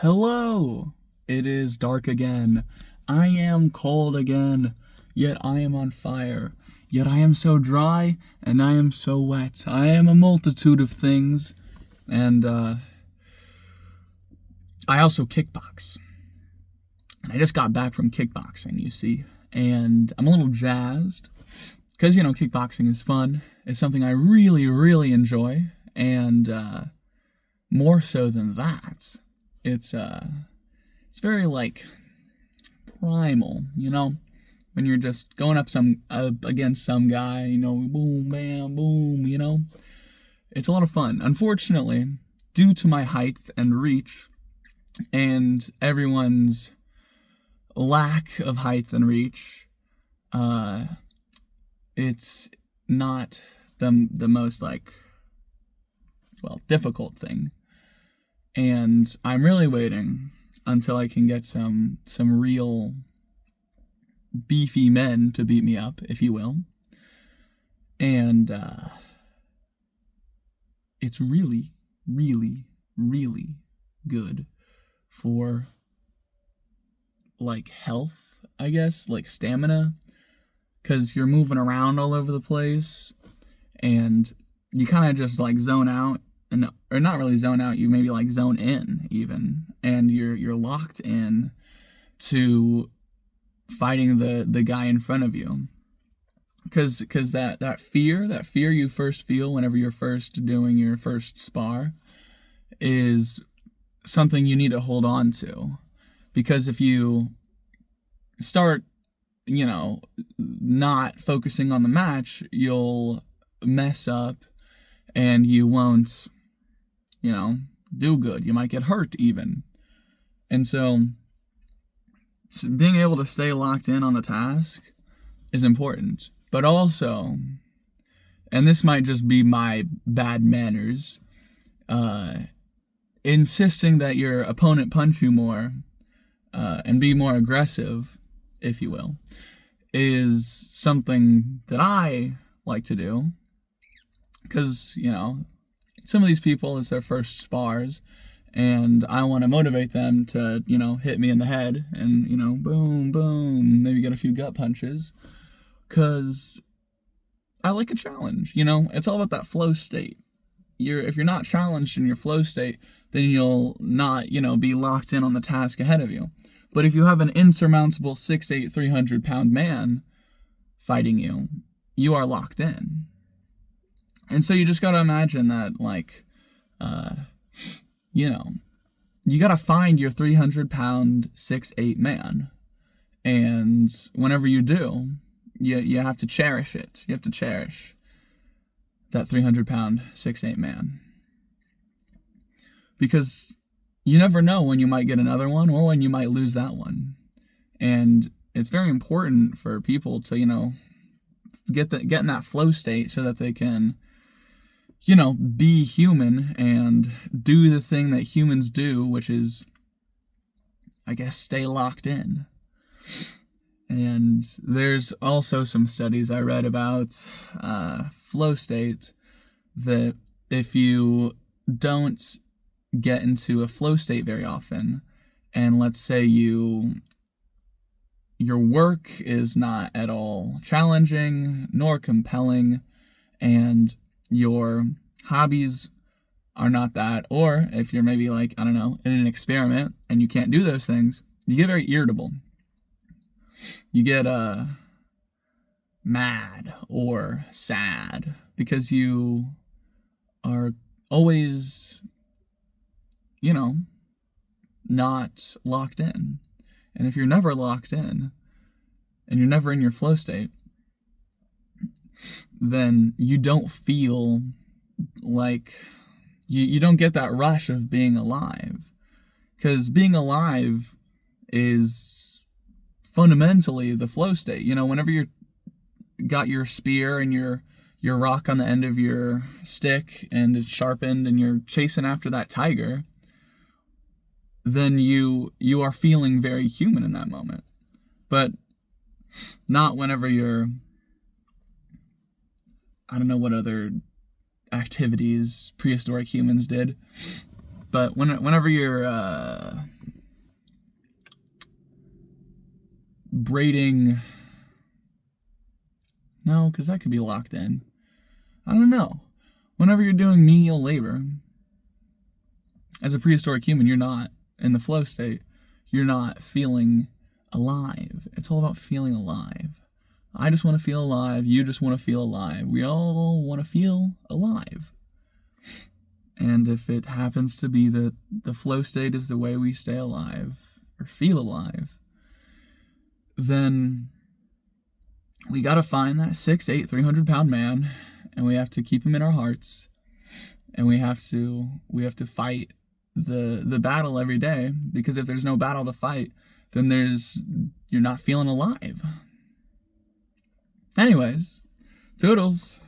Hello! It is dark again. I am cold again. Yet I am on fire. Yet I am so dry and I am so wet. I am a multitude of things. And I also kickbox. And I just got back from kickboxing, you see. And I'm a little jazzed. Because, kickboxing is fun. It's something I really, really enjoy. And more so than that, it's very primal, when you're just going up against some guy, boom, bam, boom, it's a lot of fun. Unfortunately, due to my height and reach and everyone's lack of height and reach, it's not the most difficult thing. And I'm really waiting until I can get some real beefy men to beat me up, if you will. And it's really, really, really good for health, I guess, stamina, because you're moving around all over the place and you kind of just zone out. Or not really zone out, you maybe zone in even, and you're locked in to fighting the guy in front of you, because that fear you first feel whenever you're first doing your first spar is something you need to hold on to, because if you start not focusing on the match, you'll mess up and you won't do good. You might get hurt even. And so being able to stay locked in on the task is important. But also, and this might just be my bad manners, insisting that your opponent punch you more and be more aggressive, if you will, is something that I like to do. Because, some of these people, it's their first spars, and I want to motivate them to, hit me in the head and, boom, boom, maybe get a few gut punches, because I like a challenge, It's all about that flow state. If you're not challenged in your flow state, then you'll not, be locked in on the task ahead of you. But if you have an insurmountable 6'8", 300-pound man fighting you, you are locked in. And so you just got to imagine that, you got to find your 300-pound 6'8" man. And whenever you do, you have to cherish it. You have to cherish that 300-pound 6'8" man. Because you never know when you might get another one or when you might lose that one. And it's very important for people to, get in that flow state so that they can be human and do the thing that humans do, which is, I guess, stay locked in. And there's also some studies I read about flow state, that if you don't get into a flow state very often, and let's say your work is not at all challenging nor compelling, and your hobbies are not that, or if you're maybe in an experiment and you can't do those things, you get very irritable. You get mad or sad because you are always, not locked in. And if you're never locked in and you're never in your flow state, then you don't feel like you don't get that rush of being alive. Because being alive is fundamentally the flow state. Whenever you got your spear and your rock on the end of your stick and it's sharpened and you're chasing after that tiger, then you are feeling very human in that moment. But not whenever you're, I don't know what other activities prehistoric humans did, but whenever you're braiding. No, because that could be locked in. I don't know. Whenever you're doing menial labor, as a prehistoric human, you're not in the flow state. You're not feeling alive. It's all about feeling alive. I just want to feel alive. You just want to feel alive. We all want to feel alive. And if it happens to be that the flow state is the way we stay alive or feel alive, then we got to find that 6'8", 300-pound man, and we have to keep him in our hearts, and we have to fight the battle every day, because if there's no battle to fight, then you're not feeling alive. Anyways, toodles.